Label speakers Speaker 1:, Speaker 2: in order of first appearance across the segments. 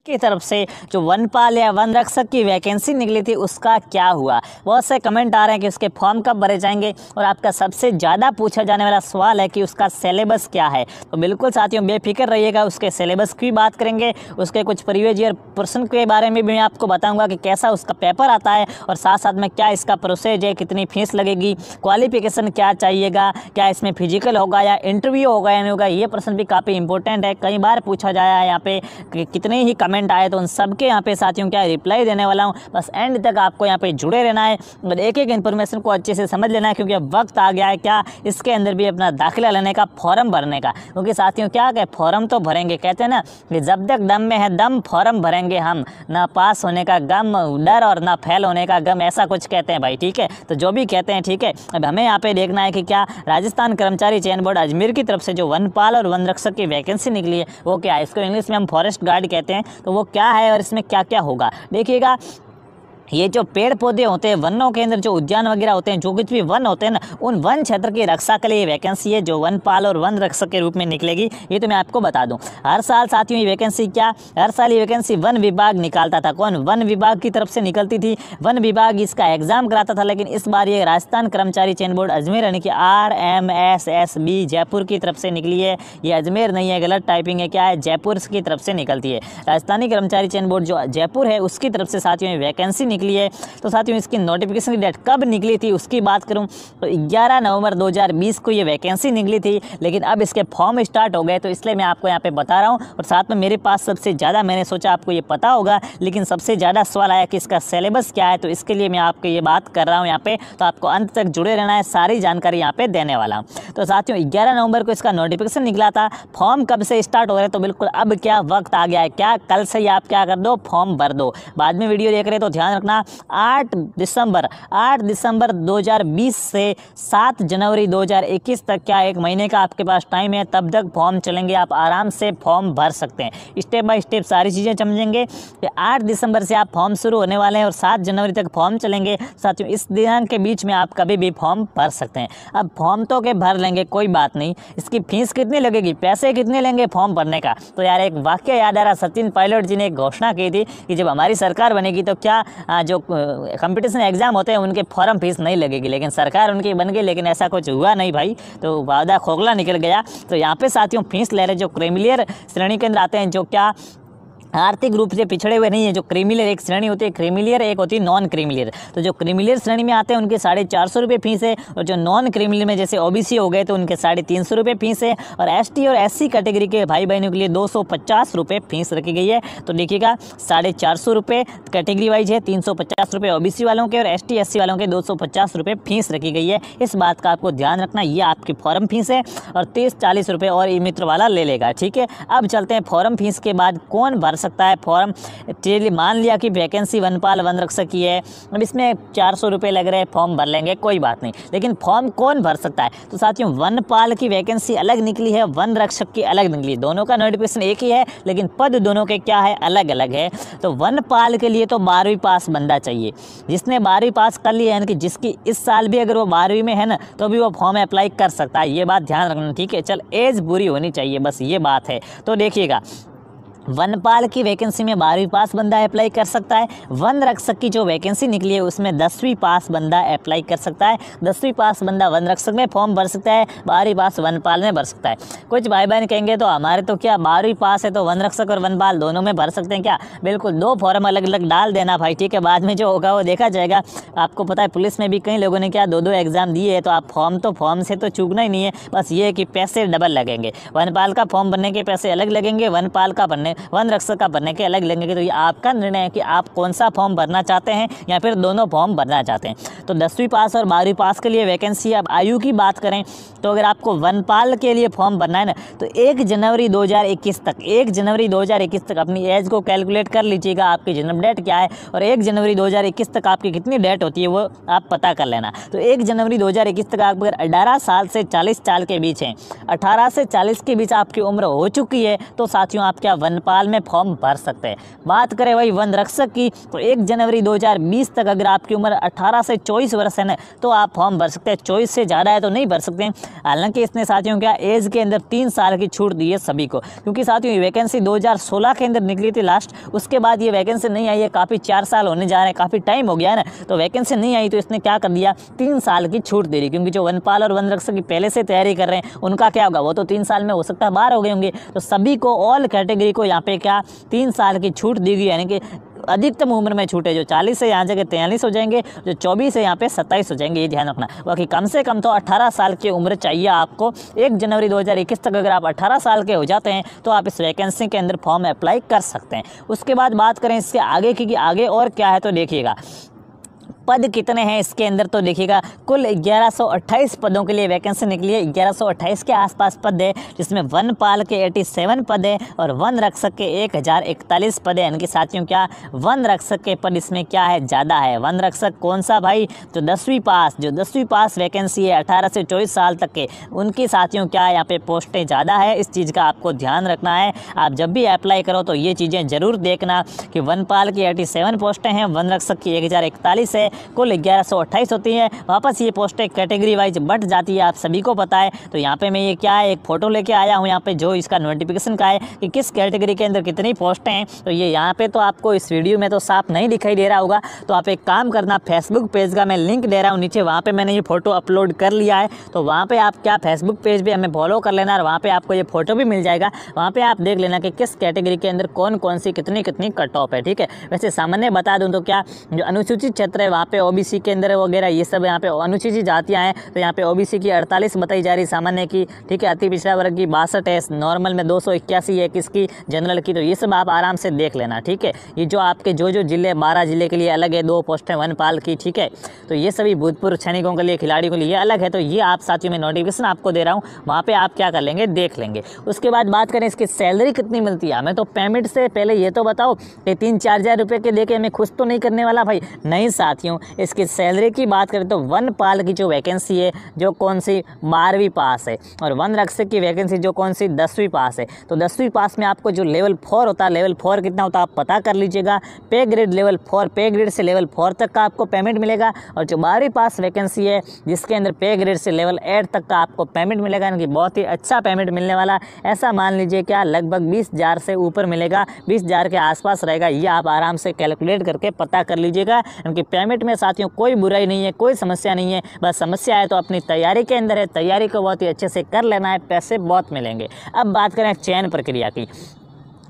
Speaker 1: की तरफ से जो वनपाल या वन रक्षक की वैकेंसी निकली थी उसका क्या हुआ। बहुत से कमेंट आ रहे हैं कि उसके फॉर्म कब भरे जाएंगे, और आपका सबसे ज़्यादा पूछा जाने वाला सवाल है कि उसका सिलेबस क्या है। तो बिल्कुल साथियों बेफिक्र रहिएगा, उसके सिलेबस की बात करेंगे, उसके कुछ प्रीवियस ईयर प्रश्न के बारे में भी मैं आपको बताऊंगा कि कैसा उसका पेपर आता है, और साथ साथ में क्या इसका प्रोसेस है, कितनी फीस लगेगी, क्वालिफिकेशन क्या चाहिएगा, क्या इसमें फिजिकल होगा या इंटरव्यू होगा या नहीं होगा। ये प्रश्न भी काफ़ी इंपॉर्टेंट है, कई बार पूछा जाया है यहाँ पे कि कितने ही कमेंट आए, तो उन सबके यहाँ पे साथियों क्या रिप्लाई देने वाला हूँ। बस एंड तक आपको यहाँ पे जुड़े रहना है और एक एक इन्फॉर्मेशन को अच्छे से समझ लेना है, क्योंकि अब वक्त आ गया है क्या इसके अंदर भी अपना दाखिला लेने का, फॉर्म भरने का। क्योंकि साथियों क्या है, फॉर्म तो भरेंगे, कहते हैं ना कि जब तक दम में है दम फॉर्म भरेंगे हम, ना पास होने का गम डर और ना फेल होने का गम, ऐसा कुछ कहते हैं भाई। ठीक है, तो जो भी कहते हैं ठीक है। अब हमें यहाँ पे देखना है कि क्या राजस्थान कर्मचारी चयन बोर्ड अजमेर की तरफ से जो वनपाल और वन रक्षक की वैकेंसी निकली है वो क्या है। इसको इंग्लिश में हम फॉरेस्ट गार्ड कहते हैं। तो वो क्या है और इसमें क्या क्या होगा देखिएगा। ये जो पेड़ पौधे होते हैं, वनों के अंदर जो उद्यान वगैरह होते हैं, जो कुछ भी वन होते हैं ना, उन वन क्षेत्र की रक्षा के लिए ये वैकेंसी है जो वनपाल और वन रक्षक के रूप में निकलेगी। ये तो मैं आपको बता दूं। हर साल साथियों ये वैकेंसी क्या, हर साल ये वैकेंसी वन विभाग निकालता था। कौन? वन विभाग की तरफ से निकलती थी, वन विभाग इसका एग्जाम कराता था। लेकिन इस बार ये राजस्थान कर्मचारी चयन बोर्ड अजमेर यानी कि RMSSB जयपुर की तरफ से निकली है। ये अजमेर नहीं है, गलत टाइपिंग है, क्या है, जयपुर की तरफ से निकलती है। राजस्थानी कर्मचारी चयन बोर्ड जो जयपुर है उसकी तरफ से साथियों ये वैकेंसी निकली है। तो साथियों इसकी नोटिफिकेशन की डेट कब निकली थी उसकी बात करूं तो 11 नवंबर 2020 को ये वैकेंसी निकली थी। लेकिन अब इसके फॉर्म स्टार्ट हो गए, तो इसलिए मैं आपको यहाँ पे बता रहा हूँ। और साथ में मेरे पास सबसे ज़्यादा, मैंने सोचा आपको ये पता होगा, लेकिन सबसे ज़्यादा सवाल आया कि इसका सिलेबस क्या है। तो इसके लिए मैं आपको ये बात कर रहा हूँ यहाँ पे, तो आपको अंत तक जुड़े रहना है, सारी जानकारी यहाँ पे देने वाला हूँ। तो साथियों 11 नवंबर को इसका नोटिफिकेशन निकला था। फॉर्म कब से स्टार्ट हो रहे हैं तो बिल्कुल अब क्या वक्त आ गया है, क्या कल से ही आप क्या कर दो, फॉर्म भर दो। बाद में वीडियो देख रहे तो ध्यान रखना, 8 दिसंबर 2020 से 7 जनवरी 2021 तक क्या एक महीने का आपके पास टाइम है, तब तक फॉर्म चलेंगे, आप आराम से फॉर्म भर सकते हैं। स्टेप बाय स्टेप सारी चीज़ें समझेंगे कि 8 दिसंबर से आप फॉर्म शुरू होने वाले हैं और 7 जनवरी तक फॉर्म चलेंगे। साथियों इस दिनांक के बीच में आप कभी भी फॉर्म भर सकते हैं। अब फॉर्म तो के भर लेंगे, कोई बात नहीं, इसकी फीस कितनी लगेगी, पैसे कितने लेंगे फॉर्म भरने का। तो यार एक वाक्य याद आ रहा, सचिन पायलट जी ने एक घोषणा की थी कि जब हमारी सरकार बनेगी तो क्या जो कंपटीशन एग्जाम होते हैं उनके फॉर्म फीस नहीं लगेगी। लेकिन सरकार उनकी बन गई, लेकिन ऐसा कुछ हुआ नहीं भाई, तो वादा खोखला निकल गया। तो यहाँ पे साथियों फीस ले रहे जो क्रीमिलियर श्रेणी के अंदर आते हैं, जो क्या आर्थिक रूप से पिछड़े हुए नहीं है। जो क्रीमिलियर एक श्रेणी होती है, क्रीमिलियर एक होती है नॉन क्रीमिलियर। तो जो क्रीमिलियर श्रेणी में आते हैं उनके 450 रुपये फीस है, और जो नॉन क्रीमिलियर में जैसे OBC हो गए तो उनके 350 रुपये फीस है, और ST और SC कैटेगरी के भाई बहनों के लिए 250 रुपये फीस रखी गई है। तो देखिएगा 450 रुपये कैटेगरी वाइज है, 350 रुपये OBC वालों के और ST SC वालों के 250 रुपये फीस रखी गई है। इस बात का आपको ध्यान रखना, ये आपकी फॉर्म फीस है, और 30-40 रुपये और ई मित्र वाला ले लेगा। ठीक है, अब चलते हैं फॉर्म फीस के बाद कौन भर सकता है फॉर्म। चलिए मान लिया कि वैकेंसी वनपाल वन रक्षक की है, अब इसमें 400 रुपये लग रहे हैं, फॉर्म भर लेंगे, कोई बात नहीं। लेकिन फॉर्म कौन भर सकता है तो साथियों वनपाल की वैकेंसी अलग निकली है, वन रक्षक की अलग निकली, दोनों का नोटिफिकेशन एक ही है, लेकिन पद दोनों के क्या है, अलग अलग है। तो वनपाल के लिए तो 12वीं पास बंदा चाहिए, जिसने 12वीं पास कर ली है, यानी कि जिसकी इस साल भी अगर वो 12वीं में है ना तो भी वो फॉर्म अप्लाई कर सकता है। ये बात ध्यान रखना, ठीक है। चल एज पूरी होनी चाहिए, बस ये बात है। तो देखिएगा वनपाल की वैकेंसी में 12वीं पास बंदा अप्लाई कर सकता है। वन रक्षक की जो वैकेंसी निकली है उसमें 10वीं पास बंदा अप्लाई कर सकता है। 10वीं पास बंदा वन रक्षक में फॉर्म भर सकता है, 12वीं पास वनपाल में भर सकता है। कुछ भाई बहन कहेंगे तो हमारे तो क्या 12वीं पास है तो वन रक्षक और वनपाल दोनों में भर सकते हैं क्या। बिल्कुल, 2 फॉर्म अलग अलग डाल देना भाई, ठीक है। बाद में जो होगा वो देखा जाएगा। आपको पता है पुलिस में भी कई लोगों ने क्या 2-2 एग्जाम दिए है, तो आप फॉर्म से तो चूकना ही नहीं है। बस ये है कि पैसे डबल लगेंगे, वनपाल का फॉर्म भरने के पैसे अलग लगेंगे, वन रक्षक का भरने के अलग लगेंगे। तो ये आपका निर्णय है कि आप कौन सा फॉर्म भरना चाहते हैं या फिर दोनों फॉर्म भरना चाहते हैं। तो 10वीं पास और 12वीं पास के लिए वैकेंसी। अब आयु की बात करें तो अगर आपको वनपाल के लिए फॉर्म भरना है ना तो 1 जनवरी 2021 तक अपनी एज को कैलकुलेट कर लीजिएगा, आपकी जन्म डेट क्या है, और 1 जनवरी 2021 तक आपकी कितनी डेट होती है वो आप पता कर लेना। तो 1 जनवरी 2021 तक आप अगर 18 साल से 40 साल के बीच हैं, 18 से 40 के बीच आपकी उम्र हो चुकी है, तो साथियों आप क्या वनपाल नेपाल में फॉर्म भर सकते हैं। बात करें वही वन रक्षक की तो 1 जनवरी 2020 तक अगर आपकी उम्र 18 से 24 वर्ष है ना तो आप फॉर्म भर सकते हैं। 24 से ज़्यादा है तो नहीं भर सकते हैं। हालांकि इसने साथियों क्या एज के अंदर 3 साल की छूट दी है सभी को, क्योंकि साथियों ये वैकेंसी 2016 के अंदर निकली थी लास्ट, उसके बाद ये वैकेंसी नहीं आई है। काफ़ी 4 साल होने जा रहे हैं, काफ़ी टाइम हो गया है ना, तो वैकेंसी नहीं आई तो इसने क्या कर दिया 3 साल की छूट दे दी। क्योंकि जो वनपाल और वन रक्षक की पहले से तैयारी कर रहे हैं उनका क्या होगा, वो तो 3 साल में हो सकता है बाहर हो गए होंगे। तो सभी को ऑल कैटेगरी को यहाँ पे क्या 3 साल की छूट दी गई, यानी कि अधिकतम उम्र में छूटे जो 40 से यहाँ जगह 43 हो जाएंगे, जो 24 से यहाँ पे 27 हो जाएंगे, ये ध्यान रखना। बाकी कम से कम तो 18 साल की उम्र चाहिए आपको। 1 जनवरी 2021 तक अगर आप 18 साल के हो जाते हैं तो आप इस वैकेंसी के अंदर फॉर्म अप्लाई कर सकते हैं। उसके बाद बात करें इसके आगे की कि आगे और क्या है, तो देखिएगा पद कितने हैं इसके अंदर, तो देखिएगा कुल 1128 पदों के लिए वैकेंसी निकली है। 1128 के आसपास पद है, जिसमें वनपाल के 87 पद है और वन रक्षक के 1041 पद है। यानी साथियों क्या वन रक्षक के पद इसमें क्या है ज़्यादा है। वन रक्षक कौन सा भाई, तो 10वीं पास, जो 10वीं पास वैकेंसी है 18 से 24 साल तक के, उनकी साथियों क्या यहाँ पे पोस्टें ज़्यादा है। इस चीज़ का आपको ध्यान रखना है। आप जब भी अप्लाई करो तो ये चीज़ें ज़रूर देखना कि वनपाल की 87 पोस्टें हैं, वन रक्षक की 1041 है, कुल 1128 होती है। वापस ये पोस्टें कैटेगरी वाइज बढ़ जाती है, आप सभी को पता है। तो यहाँ पे मैं ये क्या है एक फ़ोटो लेके आया हूँ यहाँ पे, जो इसका नोटिफिकेशन का है कि किस कैटेगरी के अंदर कितनी पोस्टें हैं। तो ये यहाँ पे तो आपको इस वीडियो में तो साफ नहीं दिखाई दे रहा होगा, तो आप एक काम करना, फेसबुक पेज का मैं लिंक दे रहा हूँ नीचे, वहाँ पर मैंने ये फ़ोटो अपलोड कर लिया है। तो वहाँ पर आप क्या फेसबुक पेज पर हमें फॉलो कर लेना और वहाँ पर आपको ये फ़ोटो भी मिल जाएगा। वहाँ पर आप देख लेना कि किस कैटेगरी के अंदर कौन कौन सी कितनी कितनी कट ऑफ है, ठीक है। वैसे सामान्य बता दूँ तो क्या जो अनुसूचित क्षेत्र है वहाँ पे ओबीसी के अंदर वगैरह ये सब यहाँ पे अनुसूचित जातियाँ हैं, तो यहाँ पे ओबीसी की 48 बताई जा रही, सामान्य की, ठीक है, अति पिछड़ा वर्ग की 62 है, नॉर्मल में 281 है, किसकी जनरल की। तो ये सब आप आराम से देख लेना, ठीक है। ये जो आपके जो जिले 12 जिले के लिए अलग है 2 पोस्ट है वनपाल की, ठीक है। तो ये सभी भूतपूर्व सैनिकों के लिए, खिलाड़ियों के लिए ये अलग है। तो ये आप साथियों में नोटिफिकेशन आपको दे रहा हूँ, वहाँ पर आप क्या कर लेंगे देख लेंगे। उसके बाद बात करें इसकी सैलरी कितनी मिलती है हमें, तो पेमेंट से पहले ये तो बताओ कि 3-4 हज़ार रुपये के दे के हमें खुश तो नहीं करने वाला भाई, नहीं साथियों। इसकी सैलरी की बात करें तो वनपाल की जो वैकेंसी है जो कौन सी 12वीं पास है, और वन रक्षक की वैकेंसी जो कौन सी 10वीं पास है। तो 10वीं पास में आपको जो लेवल 4 होता है, लेवल 4 कितना होता है आप पता कर लीजिएगा। पे ग्रेड लेवल 4, पे ग्रेड से लेवल 4 तक का आपको पेमेंट मिलेगा। और जो 12वीं पास वैकेंसी है जिसके अंदर पे ग्रेड से लेवल 8 तक का आपको पेमेंट मिलेगा, यानी कि बहुत ही अच्छा पेमेंट मिलने वाला। ऐसा मान लीजिए क्या लगभग 20,000 से ऊपर मिलेगा, 20,000 के आसपास रहेगा। ये आप आराम से कैलकुलेट करके पता कर लीजिएगा। उनकी पेमेंट में साथियों कोई बुराई नहीं है, कोई समस्या नहीं है। बस समस्या है तो अपनी तैयारी के अंदर है, तैयारी को बहुत ही अच्छे से कर लेना है, पैसे बहुत मिलेंगे। अब बात करें चयन प्रक्रिया की,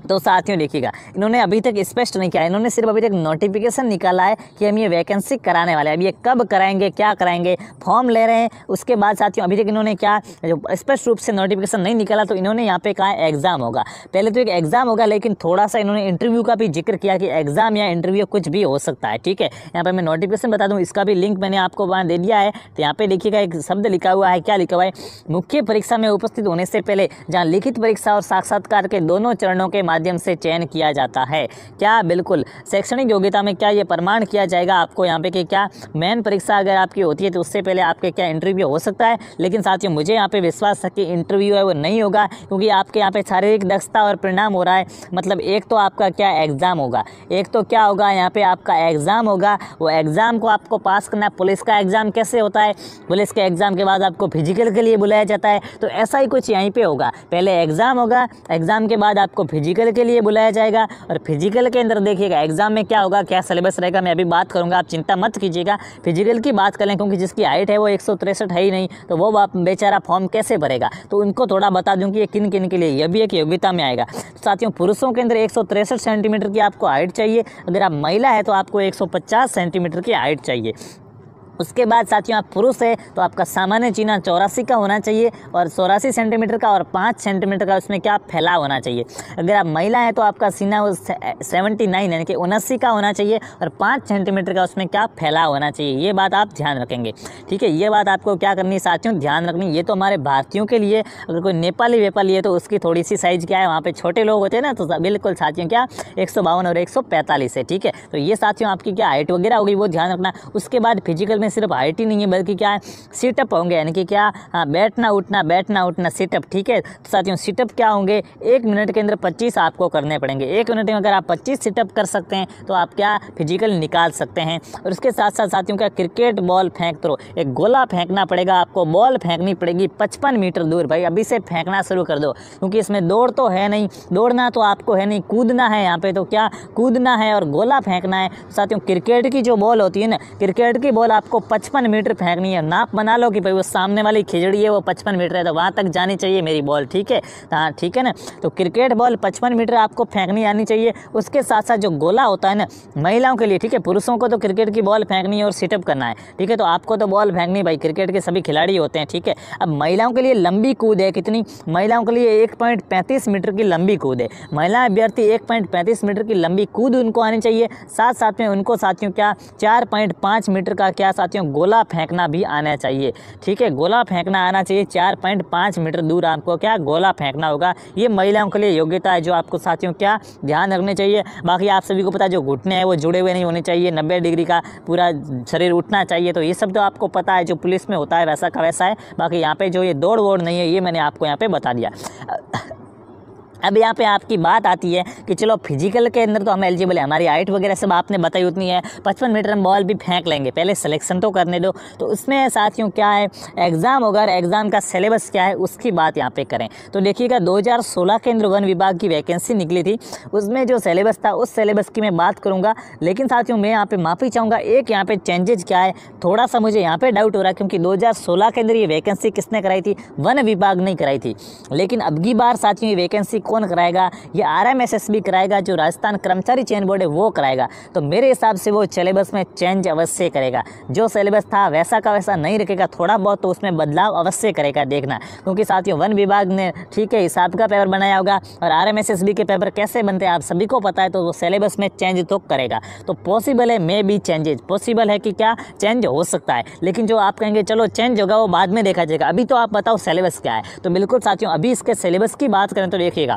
Speaker 1: तो साथियों देखिएगा इन्होंने अभी तक स्पष्ट नहीं किया, इन्होंने सिर्फ अभी तक नोटिफिकेशन निकाला है कि हम ये वैकेंसी कराने वाले हैं। अब ये कब कराएंगे, क्या कराएंगे, फॉर्म ले रहे हैं। उसके बाद साथियों अभी तक इन्होंने क्या जो स्पष्ट रूप से नोटिफिकेशन नहीं निकाला, तो इन्होंने यहाँ पे कहा एग्जाम होगा। पहले तो एक एग्जाम होगा, लेकिन थोड़ा सा इन्होंने इंटरव्यू का भी जिक्र किया कि एग्जाम या इंटरव्यू कुछ भी हो सकता है, ठीक है। यहाँ पर मैं नोटिफिकेशन बता दूँ, इसका भी लिंक मैंने आपको वहाँ दे दिया है। तो यहाँ पे देखिएगा एक शब्द लिखा हुआ है, क्या लिखा हुआ है, मुख्य परीक्षा में उपस्थित होने से पहले जहाँ लिखित परीक्षा और साक्षात्कार के दोनों चरणों के माध्यम से चयन किया जाता है। क्या बिल्कुल शैक्षणिक योग्यता में क्या ये प्रमाण किया जाएगा आपको यहाँ पे कि क्या मेन परीक्षा अगर आपकी होती है तो उससे पहले आपके क्या इंटरव्यू हो सकता है। लेकिन साथियों मुझे यहाँ पे विश्वास है कि इंटरव्यू है वो नहीं होगा, क्योंकि आपके यहाँ पे शारीरिक दक्षता और परिणाम हो रहा है। मतलब एक तो आपका क्या एग्ज़ाम होगा, एक तो क्या होगा यहाँ पे आपका एग्ज़ाम होगा। वो एग्ज़ाम को आपको पास करना है। पुलिस का एग्ज़ाम कैसे होता है, पुलिस के एग्ज़ाम के बाद आपको फिजिकल के लिए बुलाया जाता है, तो ऐसा ही कुछ यहीं पर होगा। पहले एग्ज़ाम होगा, एग्ज़ाम के बाद आपको फिजिकल के लिए बुलाया जाएगा। और फिजिकल के अंदर देखिएगा एग्जाम में क्या होगा, क्या सिलेबस रहेगा, मैं अभी बात करूंगा, आप चिंता मत कीजिएगा। फिजिकल की बात करें, क्योंकि जिसकी हाइट है वो 163 है ही नहीं, तो वो बाप बेचारा फॉर्म कैसे भरेगा। तो उनको थोड़ा बता दूं कि ये किन किन के लिए, यह भी एक योग्यता में आएगा। साथियों पुरुषों के अंदर 163 सेंटीमीटर की आपको हाइट चाहिए, अगर आप महिला है तो आपको 150 सेंटीमीटर की हाइट चाहिए। उसके बाद साथियों आप पुरुष है तो आपका सामान्य चीना 84 का होना चाहिए और 84 सेंटीमीटर का, और 5 सेंटीमीटर का उसमें क्या फैलाव होना चाहिए। अगर आप महिला है तो आपका सीना 79 यानी कि 79 का होना चाहिए और 5 सेंटीमीटर का उसमें क्या फैलाव होना चाहिए। ये बात आप ध्यान रखेंगे, ठीक है। ये बात आपको क्या करनी है साथियों, ध्यान रखनी। ये तो हमारे भारतीयों के लिए, अगर कोई नेपाली वेपाली है तो उसकी थोड़ी सी साइज़ क्या है, वहाँ पर छोटे लोग होते हैं ना, तो बिल्कुल साथियों क्या 152 और 145 है, ठीक है। तो ये साथियों आपकी क्या हाइट वगैरह होगी वो ध्यान रखना। उसके बाद फिजिकल में सिर्फ हाइट ही नहीं है बल्कि क्या है, सिटअप होंगे, यानी कि क्या, हाँ, बैठना उठना सिटअप। ठीक है, तो साथियों सिटअप क्या होंगे, 1 मिनट के अंदर 25 आपको करने पड़ेंगे। 1 मिनट में अगर आप 25 सिटअप कर सकते हैं तो आप क्या फिजिकल निकाल सकते हैं। और उसके साथ साथ साथियों क्या, क्रिकेट बॉल फेंक थ्रो, एक गोला फेंकना पड़ेगा आपको, बॉल फेंकनी पड़ेगी 55 मीटर दूर। भाई अभी से फेंकना शुरू कर दो, क्योंकि इसमें दौड़ तो है नहीं, दौड़ना तो आपको है नहीं, कूदना है यहाँ पे, तो क्या कूदना है और गोला फेंकना है। साथियों क्रिकेट की जो बॉल होती है ना, क्रिकेट की बॉल आपको 55 मीटर फेंकनी है। नाप बना लो कि भाई वो सामने वाली खिचड़ी है वो 55 मीटर है, तो वहाँ तक जानी चाहिए मेरी बॉल। ठीक है, हाँ ठीक है ना, तो क्रिकेट बॉल 55 मीटर आपको फेंकनी आनी चाहिए। उसके साथ साथ जो गोला होता है ना महिलाओं के लिए, ठीक है, पुरुषों को तो क्रिकेट की बॉल फेंकनी है और सिटअप करना है। ठीक है, तो आपको तो बॉल फेंकनी, भाई क्रिकेट के सभी खिलाड़ी होते हैं। ठीक है, अब महिलाओं के लिए लंबी कूद है, कितनी, महिलाओं के लिए 1.35 मीटर की लंबी कूद है। महिला अभ्यर्थी 1.35 मीटर की लंबी कूद उनको आनी चाहिए। साथ साथ में उनको साथियों क्या 4.5 मीटर का क्या साथियों गोला फेंकना भी आना चाहिए। ठीक है, गोला फेंकना आना चाहिए, 4.5 मीटर दूर आपको क्या गोला फेंकना होगा। ये महिलाओं के लिए योग्यता है जो आपको साथियों क्या ध्यान रखने चाहिए। बाकी आप सभी को पता है जो घुटने हैं वो जुड़े हुए नहीं होने चाहिए, 90 डिग्री का पूरा शरीर उठना चाहिए। तो ये सब तो आपको पता है, जो पुलिस में होता है वैसा का वैसा है। बाकी यहाँ पे जो ये दौड़ वोड़ नहीं है, ये मैंने आपको यहाँ पे बता दिया। अब यहाँ पे आपकी बात आती है कि चलो फिजिकल के अंदर तो हम एलिजिबल है, हमारी हाइट वगैरह सब आपने बताई उतनी है, 55 मीटर हम बॉल भी फेंक लेंगे, पहले सिलेक्शन तो करने दो। तो उसमें साथियों क्या है, एग्ज़ाम होगा, एग्ज़ाम का सिलेबस क्या है उसकी बात यहाँ पे करें। तो देखिएगा 2016 के अंदर वन विभाग की वैकेंसी निकली थी, उसमें जो सिलेबस था उस सिलेबस की मैं बात करूँगा। लेकिन साथियों मैं यहाँ पर माफ़ी चाहूँगा, एक यहाँ पर चेंजेज क्या है, थोड़ा सा मुझे यहाँ पर डाउट हो रहा है, क्योंकि 2016 के अंदर ये वैकेंसी किसने कराई थी, वन विभाग नहीं कराई थी। लेकिन अब की बार साथियों ये वैकेंसी कौन कराएगा, ये RMSSB कराएगा, जो राजस्थान कर्मचारी चयन बोर्ड है वो कराएगा। तो मेरे हिसाब से वो सिलेबस में चेंज अवश्य करेगा, जो सिलेबस था वैसा का वैसा नहीं रखेगा, थोड़ा बहुत तो उसमें बदलाव अवश्य करेगा, देखना। क्योंकि साथियों वन विभाग ने ठीक है हिसाब का पेपर बनाया होगा, और RMSSB के पेपर कैसे बनते हैं आप सभी को पता है, तो वो सिलेबस में चेंज तो करेगा। तो पॉसिबल है, मे बी चेंजेज पॉसिबल है कि क्या चेंज हो सकता है। लेकिन जो आप कहेंगे चलो चेंज होगा वो बाद में देखा जाएगा, अभी तो आप बताओ सिलेबस क्या है। तो बिल्कुल साथियों अभी इसके सिलेबस की बात करें तो देखिएगा,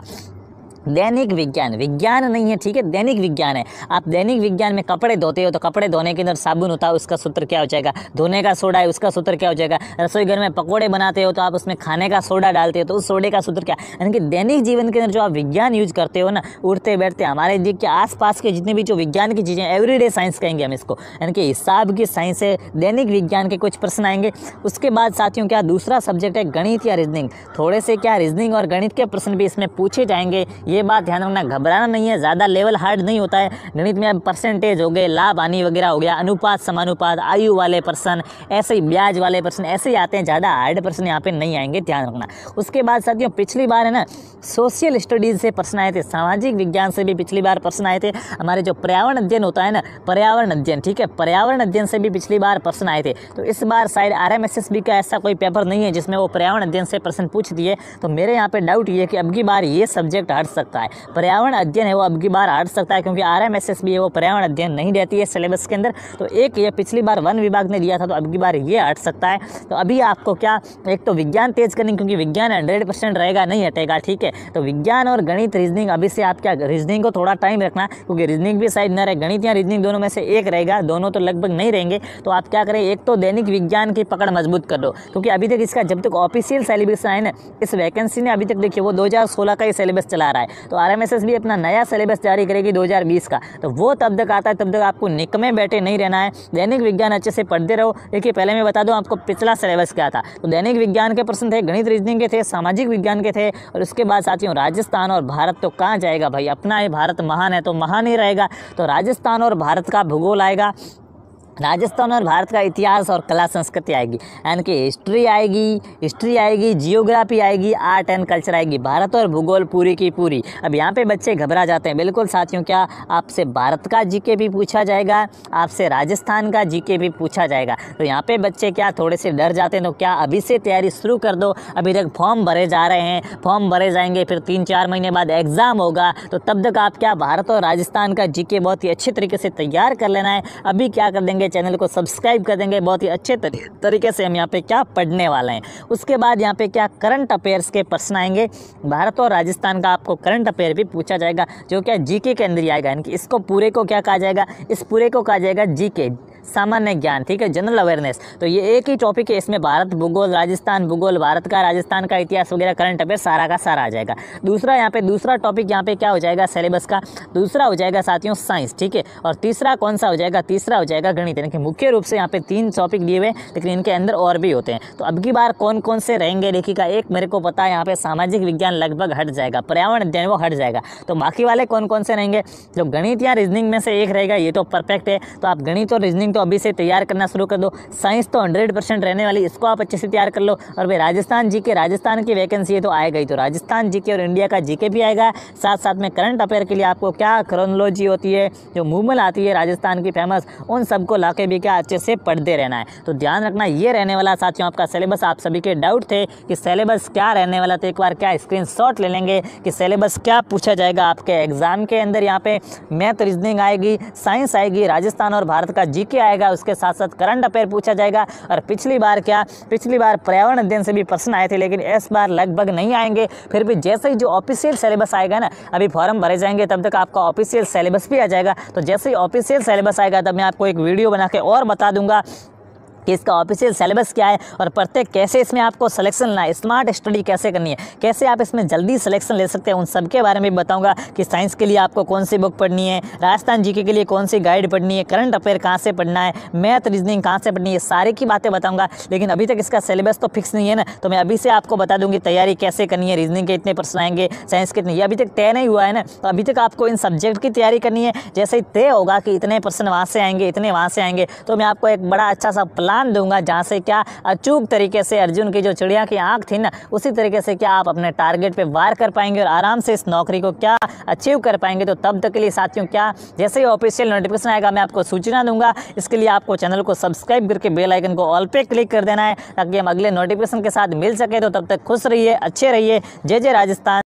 Speaker 1: दैनिक विज्ञान, विज्ञान नहीं है, ठीक है, दैनिक विज्ञान है। आप दैनिक विज्ञान में कपड़े धोते हो तो कपड़े धोने के अंदर साबुन होता है, उसका सूत्र क्या हो जाएगा, धोने का सोडा है उसका सूत्र क्या हो जाएगा। रसोई घर में पकोड़े बनाते हो तो आप उसमें खाने का सोडा डालते हो तो उस सोडे का सूत्र क्या, यानी कि दैनिक जीवन के अंदर जो आप विज्ञान यूज करते हो ना, उठते बैठते हमारे जी के आसपास के जितने भी जो विज्ञान की चीज़ें, एवरीडे साइंस कहेंगे हम इसको, यानी कि हिसाब की साइंस है, दैनिक विज्ञान के कुछ प्रश्न आएंगे। उसके बाद साथियों क्या दूसरा सब्जेक्ट है गणित या रीजनिंग, थोड़े से क्या रीजनिंग और गणित के प्रश्न भी इसमें पूछे जाएंगे। ये बात ध्यान रखना, घबराना नहीं है, ज़्यादा लेवल हार्ड नहीं होता है। गणित में अब परसेंटेज हो गए, लाभ हानि वगैरह हो गया, अनुपात समानुपात, आयु वाले प्रश्न, ऐसे ही ब्याज वाले प्रश्न ऐसे ही आते हैं, ज़्यादा हार्ड प्रश्न यहाँ पे नहीं आएंगे, ध्यान रखना। उसके बाद साथियों पिछली बार है ना सोशल स्टडीज़ से प्रश्न आए थे, सामाजिक विज्ञान से भी पिछली बार प्रश्न आए थे। हमारे जो पर्यावरण अध्ययन होता है ना, पर्यावरण अध्ययन, ठीक है, पर्यावरण अध्ययन से भी पिछली बार प्रश्न आए थे। तो इस बार शायद RMSSB का ऐसा कोई पेपर नहीं है जिसमें वो पर्यावरण अध्ययन से प्रश्न पूछ दिए। तो मेरे यहाँ पे डाउट ये है कि अब की बार ये सब्जेक्ट हट सकता है, पर्यावरण अध्ययन है वो अब की बार हट सकता है, क्योंकि RMSSB है वो पर्यावरण अध्ययन नहीं रहती है सिलेबस के अंदर। तो एक ये पिछली बार वन विभाग ने दिया था, तो अब की बार ये हट सकता है। तो अभी आपको क्या, एक तो विज्ञान तेज करनी, क्योंकि विज्ञान 100% रहेगा, नहीं हटेगा, ठीक है। तो विज्ञान और गणित रीजनिंग अभी से आप क्या, रीजनिंग को थोड़ा टाइम रखना, क्योंकि रीजनिंग भी शायद न रहे, गणित या रीजनिंग दोनों में से एक रहेगा, दोनों तो लगभग नहीं रहेंगे। तो आप क्या करें, एक तो दैनिक विज्ञान की पकड़ मजबूत कर दो, क्योंकि अभी तक इसका जब तक ऑफिशियल सिलेबस आए ना, इस वैकेंसी ने अभी तक देखिए वो 2016 का ही सिलेबस चला रहा है। तो RMSSB अपना नया सिलेबस जारी करेगी 2020 का, तो वो तब तक आता है, तब तक आपको निकमे बैठे नहीं रहना है, दैनिक विज्ञान अच्छे से पढ़ते रहो। देखिए पहले मैं बता दूं आपको पिछला सिलेबस क्या था। तो दैनिक विज्ञान के प्रश्न थे, गणित रीजनिंग के थे, सामाजिक विज्ञान के थे, और उसके बाद साथियों राजस्थान और भारत तो कहाँ जाएगा भाई, अपना है भारत महान है तो महान ही रहेगा। तो राजस्थान और भारत का भूगोल आएगा, राजस्थान और भारत का इतिहास और कला संस्कृति आएगी, यानी कि हिस्ट्री आएगी, जियोग्राफी आएगी, आर्ट एंड कल्चर आएगी, भारत और भूगोल पूरी की पूरी। अब यहाँ पे बच्चे घबरा जाते हैं, बिल्कुल साथियों क्या आपसे भारत का जीके भी पूछा जाएगा, आपसे राजस्थान का जीके भी पूछा जाएगा। तो यहाँ पे बच्चे क्या थोड़े से डर जाते हैं, तो क्या अभी से तैयारी शुरू कर दो। अभी तक फॉर्म भरे जा रहे हैं, फॉर्म भरे जाएंगे, फिर 3-4 महीने बाद एग्ज़ाम होगा, तो तब तक आप क्या भारत और राजस्थान का जीके बहुत ही अच्छे तरीके से तैयार कर लेना है। अभी क्या कर देंगे, चैनल को सब्सक्राइब कर देंगे, बहुत ही अच्छे तरीके से हम यहाँ पे क्या पढ़ने वाले हैं। उसके बाद यहाँ पे क्या करंट अफेयर्स के प्रश्न आएंगे, भारत और राजस्थान का आपको करंट अफेयर भी पूछा जाएगा, जो क्या जीके के अंदर ही आएगा, यानी कि इसको पूरे को क्या कहा जाएगा, इस पूरे को कहा जाएगा जीके, सामान्य ज्ञान, ठीक है, जनरल अवेयरनेस। तो ये एक ही टॉपिक है, इसमें भारत भूगोल, राजस्थान भूगोल, भारत का राजस्थान का इतिहास वगैरह करंट अफेयर सारा का सारा आ जाएगा। दूसरा यहाँ पे दूसरा टॉपिक यहाँ पे क्या हो जाएगा सिलेबस का, दूसरा हो जाएगा साथियों साइंस, ठीक है। और तीसरा कौन सा हो जाएगा, तीसरा हो जाएगा गणित। यानी कि मुख्य रूप से यहाँ पे 3 टॉपिक दिए हुए, लेकिन इनके अंदर और भी होते हैं। तो अब की बार कौन कौन से रहेंगे देखिएगा, एक मेरे को पता है यहाँ पे सामाजिक विज्ञान लगभग हट जाएगा, पर्यावरण अध्ययन वो हट जाएगा। तो बाकी वाले कौन कौन से रहेंगे, जो गणित या रीजनिंग में से एक रहेगा, ये तो परफेक्ट है। तो आप गणित और रीजनिंग तो अभी से तैयार करना शुरू कर दो। साइंस तो 100% रहने वाली, इसको आप अच्छे से तैयार कर लो। और भाई राजस्थान जीके, राजस्थान की वैकेंसी है तो आएगा ही, तो राजस्थान जीके और इंडिया का जीके भी आएगा। साथ साथ में करंट अफेयर के लिए आपको क्या क्रोनोलॉजी होती है, जो मूवमेंट आती है राजस्थान की फेमस, उन सबको लाके भी क्या अच्छे से पढ़ते रहना है। तो ध्यान रखना ये रहने वाला साथियों आपका सिलेबस। आप सभी के डाउट थे कि सिलेबस क्या रहने वाला, तो एक बार क्या स्क्रीनशॉट ले लेंगे कि सिलेबस क्या पूछा जाएगा आपके एग्जाम के अंदर। यहाँ पे मैथ, रीजनिंग आएगी, साइंस आएगी, राजस्थान और भारत का जीके आएगा, उसके साथ साथ करंट अफेयर पूछा जाएगा। और पिछली बार पर्यावरण अध्ययन से भी प्रश्न आए थे, लेकिन इस बार लगभग नहीं आएंगे। फिर भी जैसे ही जो ऑफिशियल सिलेबस आएगा ना, अभी फॉर्म भरे जाएंगे तब तक आपका ऑफिशियल सिलेबस भी आ जाएगा। तो जैसे ही ऑफिशियल सिलेबस आएगा तब मैं आपको एक वीडियो बना के और बता दूंगा कि इसका ऑफिशियल सिलेबस क्या है और प्रत्येक कैसे इसमें आपको सिलेक्शन लेना है, स्मार्ट स्टडी कैसे करनी है, कैसे आप इसमें जल्दी सिलेक्शन ले सकते हैं, उन सब के बारे में बताऊंगा। कि साइंस के लिए आपको कौन सी बुक पढ़नी है, राजस्थान जीके के लिए कौन सी गाइड पढ़नी है, करंट अफेयर कहाँ से पढ़ना है, मैथ रीजनिंग कहाँ से पढ़नी है, सारी की बातें बताऊंगा। लेकिन अभी तक इसका सिलेबस तो फिक्स नहीं है ना, तो मैं अभी से आपको बता दूंगी तैयारी कैसे करनी है, रीजनिंग के इतने प्रश्न आएंगे, साइंस के इतने, ये अभी तक तय नहीं हुआ है ना। तो अभी तक आपको इन सब्जेक्ट की तैयारी करनी है। जैसे ही तय होगा कि इतने प्रश्न वहाँ से आएंगे, इतने वहाँ से आएंगे, तो मैं आपको एक बड़ा अच्छा सा प्लान दूंगा, जहाँ से क्या अचूक तरीके से अर्जुन की जो चिड़िया की आंख थी ना, उसी तरीके से क्या आप अपने टारगेट पे वार कर पाएंगे और आराम से इस नौकरी को क्या अचीव कर पाएंगे। तो तब तक के लिए साथियों क्या, जैसे ही ऑफिशियल नोटिफिकेशन आएगा मैं आपको सूचना दूंगा। इसके लिए आपको चैनल को सब्सक्राइब करके बेल आइकन को ऑल पे क्लिक कर देना है, ताकि हम अगले नोटिफिकेशन के साथ मिल सके। तो तब तक खुश रहिए, अच्छे रहिए। जय जय राजस्थान।